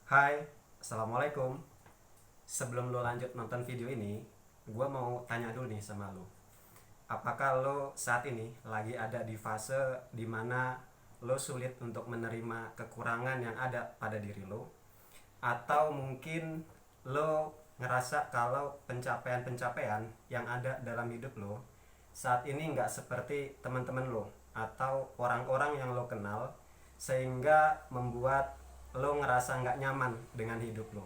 Hai, Assalamualaikum. Sebelum lo lanjut nonton video ini, gue mau tanya dulu nih sama lo. Apakah lo saat ini lagi ada di fase dimana lo sulit untuk menerima kekurangan yang ada pada diri lo? Atau mungkin lo ngerasa kalau pencapaian-pencapaian yang ada dalam hidup lo saat ini nggak seperti teman-teman lo atau orang-orang yang lo kenal, sehingga membuat lo ngerasa nggak nyaman dengan hidup lo?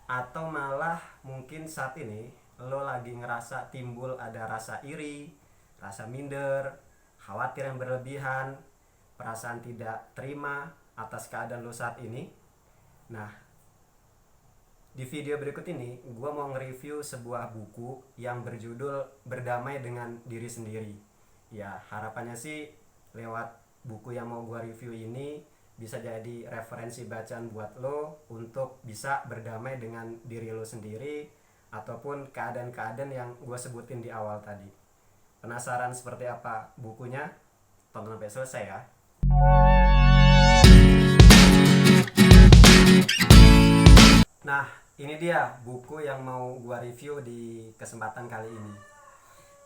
Atau malah mungkin saat ini lo lagi ngerasa timbul ada rasa iri, rasa minder, khawatir yang berlebihan, perasaan tidak terima atas keadaan lo saat ini? Nah, di video berikut ini gue mau nge-review sebuah buku yang berjudul Berdamai dengan Diri Sendiri. Ya, harapannya sih lewat buku yang mau gue review ini bisa jadi referensi bacaan buat lo untuk bisa berdamai dengan diri lo sendiri ataupun keadaan-keadaan yang gue sebutin di awal tadi. Penasaran seperti apa bukunya? Tonton sampai selesai ya. Nah, ini dia buku yang mau gua review di kesempatan kali ini.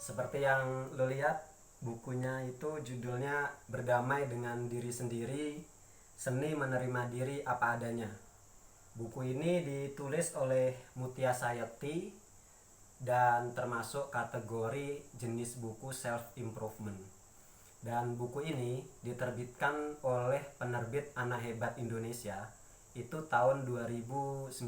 Seperti yang lo lihat, bukunya itu judulnya Berdamai dengan Diri Sendiri, Seni Menerima Diri Apa Adanya. Buku ini ditulis oleh Mutia Sayati dan termasuk kategori jenis buku self improvement. Dan buku ini diterbitkan oleh penerbit Anak Hebat Indonesia itu tahun 2019.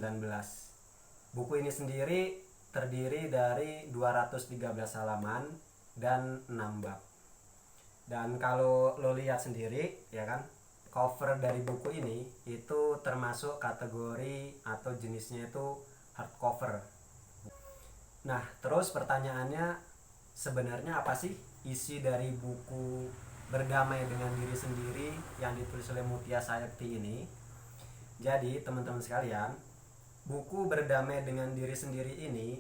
Buku ini sendiri terdiri dari 213 halaman dan 6 bab. Dan kalau lo lihat sendiri, ya kan, cover dari buku ini itu termasuk kategori atau jenisnya itu hardcover. Nah, terus pertanyaannya, sebenarnya apa sih isi dari buku Berdamai dengan Diri Sendiri yang ditulis oleh Mutia Sayati ini? Jadi teman-teman sekalian, buku Berdamai dengan Diri Sendiri ini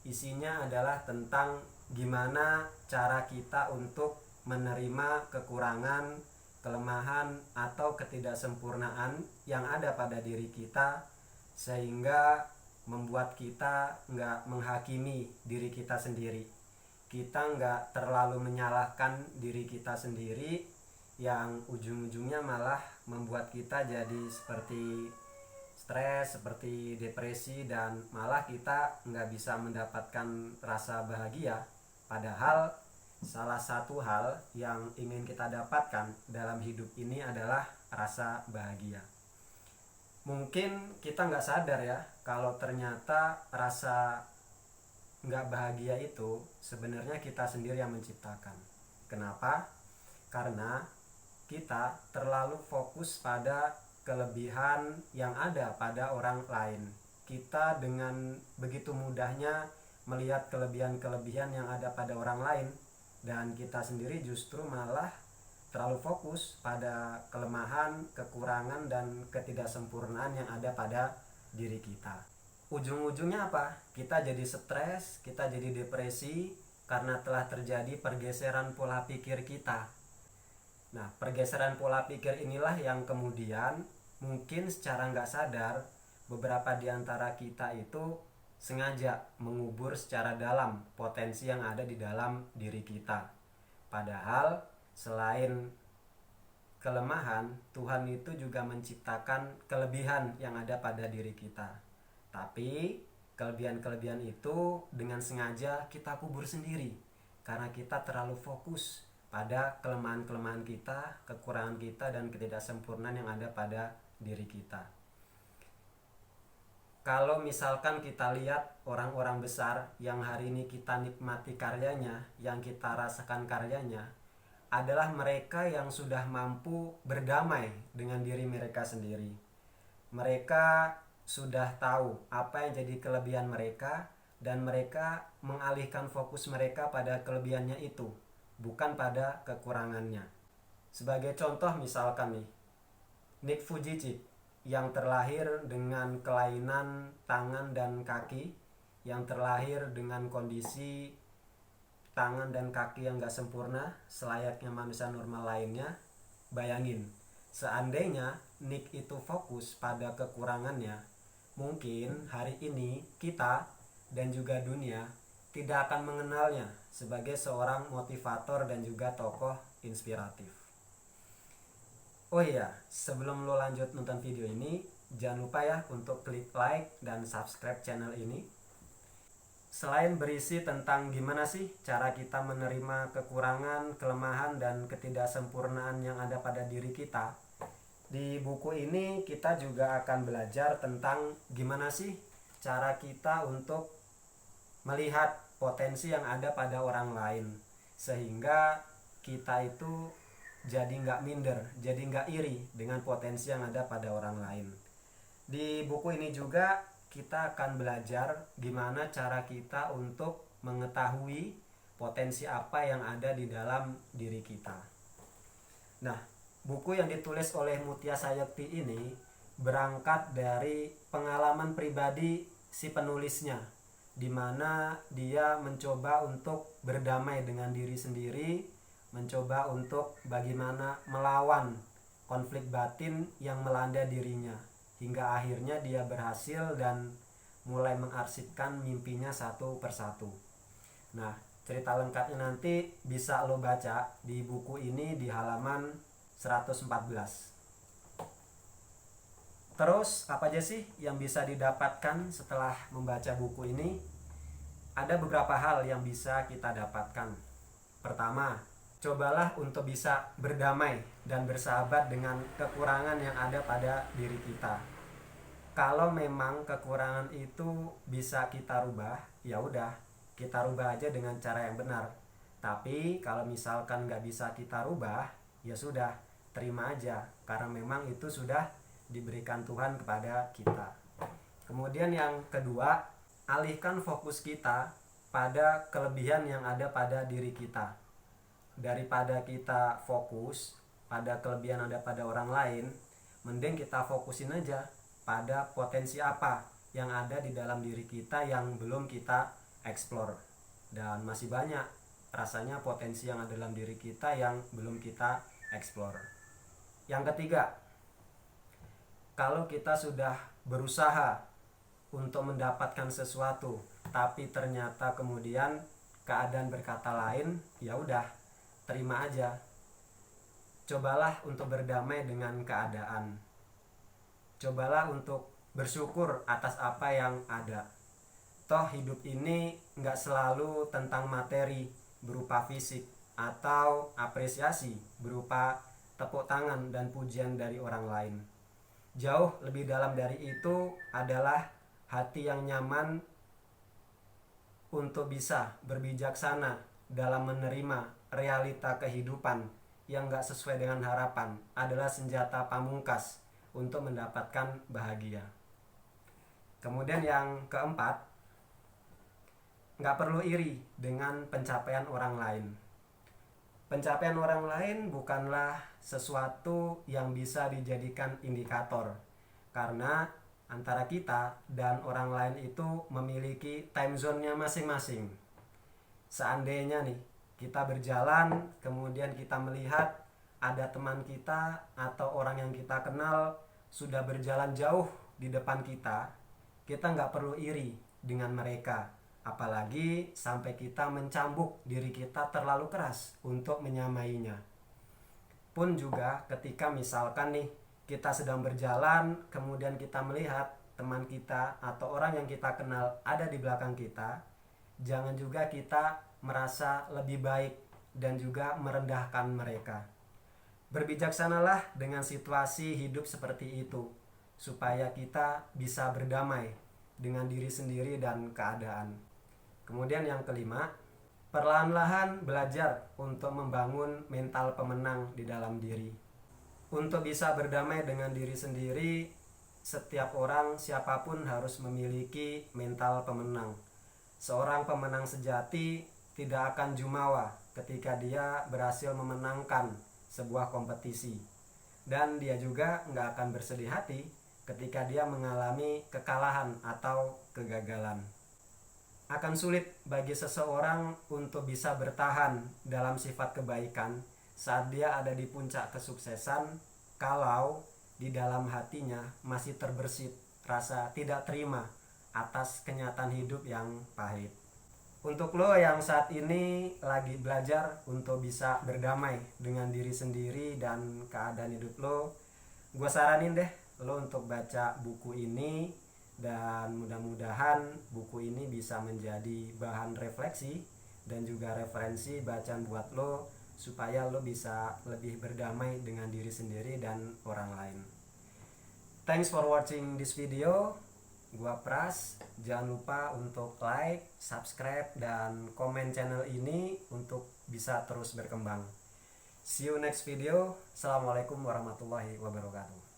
isinya adalah tentang gimana cara kita untuk menerima kekurangan, kelemahan, atau ketidaksempurnaan yang ada pada diri kita, sehingga membuat kita nggak menghakimi diri kita sendiri. Kita nggak terlalu menyalahkan diri kita sendiri, yang ujung-ujungnya malah membuat kita jadi seperti stres, seperti depresi, dan malah kita nggak bisa mendapatkan rasa bahagia. Padahal salah satu hal yang ingin kita dapatkan dalam hidup ini adalah rasa bahagia. Mungkin kita nggak sadar ya kalau ternyata rasa nggak bahagia itu sebenarnya kita sendiri yang menciptakan. Kenapa? Karena kita terlalu fokus pada kelebihan yang ada pada orang lain. Kita dengan begitu mudahnya melihat kelebihan-kelebihan yang ada pada orang lain, dan kita sendiri justru malah terlalu fokus pada kelemahan, kekurangan, dan ketidaksempurnaan yang ada pada diri kita. Ujung-ujungnya apa? Kita jadi stres, kita jadi depresi karena telah terjadi pergeseran pola pikir kita. Nah, pergeseran pola pikir inilah yang kemudian mungkin secara nggak sadar beberapa di antara kita itu sengaja mengubur secara dalam potensi yang ada di dalam diri kita. Padahal selain kelemahan, Tuhan itu juga menciptakan kelebihan yang ada pada diri kita. Tapi kelebihan-kelebihan itu dengan sengaja kita kubur sendiri karena kita terlalu fokus pada kelemahan-kelemahan kita, kekurangan kita, dan ketidaksempurnaan yang ada pada diri kita. Kalau misalkan kita lihat orang-orang besar yang hari ini kita nikmati karyanya, yang kita rasakan karyanya, adalah mereka yang sudah mampu berdamai dengan diri mereka sendiri. Mereka sudah tahu apa yang jadi kelebihan mereka, dan mereka mengalihkan fokus mereka pada kelebihannya itu, bukan pada kekurangannya. Sebagai contoh misalkan nih, Nick Vujicic yang terlahir dengan kelainan tangan dan kaki, yang terlahir dengan kondisi tangan dan kaki yang gak sempurna selayaknya manusia normal lainnya. Bayangin, seandainya Nick itu fokus pada kekurangannya, mungkin hari ini kita dan juga dunia tidak akan mengenalnya sebagai seorang motivator dan juga tokoh inspiratif. Oh iya, sebelum lo lanjut nonton video ini, jangan lupa ya untuk klik like dan subscribe channel ini. Selain berisi tentang gimana sih cara kita menerima kekurangan, kelemahan, dan ketidaksempurnaan yang ada pada diri kita, di buku ini kita juga akan belajar tentang gimana sih cara kita untuk melihat potensi yang ada pada orang lain, sehingga kita itu jadi nggak minder, jadi nggak iri dengan potensi yang ada pada orang lain. Di buku ini juga kita akan belajar gimana cara kita untuk mengetahui potensi apa yang ada di dalam diri kita. Nah, buku yang ditulis oleh Mutia Sayekti ini berangkat dari pengalaman pribadi si penulisnya, di mana dia mencoba untuk berdamai dengan diri sendiri, mencoba untuk bagaimana melawan konflik batin yang melanda dirinya, hingga akhirnya dia berhasil dan mulai mengarsipkan mimpinya satu persatu. Nah, cerita lengkapnya nanti bisa lo baca di buku ini di halaman 114. Terus apa aja sih yang bisa didapatkan setelah membaca buku ini? Ada beberapa hal yang bisa kita dapatkan. Pertama, cobalah untuk bisa berdamai dan bersahabat dengan kekurangan yang ada pada diri kita. Kalau memang kekurangan itu bisa kita rubah, ya udah, kita rubah aja dengan cara yang benar. Tapi kalau misalkan nggak bisa kita rubah, ya sudah, terima aja, karena memang itu sudah diberikan Tuhan kepada kita. Kemudian yang kedua, alihkan fokus kita pada kelebihan yang ada pada diri kita. Daripada kita fokus pada kelebihan yang ada pada orang lain, mending kita fokusin aja pada potensi apa yang ada di dalam diri kita yang belum kita explore. Dan masih banyak rasanya potensi yang ada dalam diri kita yang belum kita explore. Yang ketiga, kalau kita sudah berusaha untuk mendapatkan sesuatu tapi ternyata kemudian keadaan berkata lain, ya udah, terima aja. Cobalah untuk berdamai dengan keadaan. Cobalah untuk bersyukur atas apa yang ada. Toh hidup ini nggak selalu tentang materi berupa fisik atau apresiasi berupa tepuk tangan dan pujian dari orang lain. Jauh lebih dalam dari itu adalah hati yang nyaman untuk bisa berbijaksana dalam menerima realita kehidupan yang gak sesuai dengan harapan adalah senjata pamungkas untuk mendapatkan bahagia. Kemudian yang keempat, gak perlu iri dengan pencapaian orang lain. Pencapaian orang lain bukanlah sesuatu yang bisa dijadikan indikator, karena antara kita dan orang lain itu memiliki time zone-nya masing-masing. Seandainya nih, kita berjalan, kemudian kita melihat ada teman kita atau orang yang kita kenal sudah berjalan jauh di depan kita nggak perlu iri dengan mereka. Apalagi sampai kita mencambuk diri kita terlalu keras untuk menyamainya. Pun juga ketika misalkan nih kita sedang berjalan, kemudian kita melihat teman kita atau orang yang kita kenal ada di belakang kita, jangan juga kita merasa lebih baik dan juga merendahkan mereka. Berbijaksanalah dengan situasi hidup seperti itu, supaya kita bisa berdamai dengan diri sendiri dan keadaan. Kemudian yang kelima, perlahan-lahan belajar untuk membangun mental pemenang di dalam diri. Untuk bisa berdamai dengan diri sendiri, setiap orang siapapun harus memiliki mental pemenang. Seorang pemenang sejati tidak akan jumawa ketika dia berhasil memenangkan sebuah kompetisi. Dan dia juga nggak akan bersedih hati ketika dia mengalami kekalahan atau kegagalan. Akan sulit bagi seseorang untuk bisa bertahan dalam sifat kebaikan saat dia ada di puncak kesuksesan kalau di dalam hatinya masih terbersit rasa tidak terima atas kenyataan hidup yang pahit. Untuk lo yang saat ini lagi belajar untuk bisa berdamai dengan diri sendiri dan keadaan hidup lo, gue saranin deh lo untuk baca buku ini, dan mudah-mudahan buku ini bisa menjadi bahan refleksi dan juga referensi bacaan buat lo, supaya lo bisa lebih berdamai dengan diri sendiri dan orang lain. Thanks for watching this video. Gua Pras, jangan lupa untuk like, subscribe, dan komen channel ini untuk bisa terus berkembang. See you next video. Assalamualaikum warahmatullahi wabarakatuh.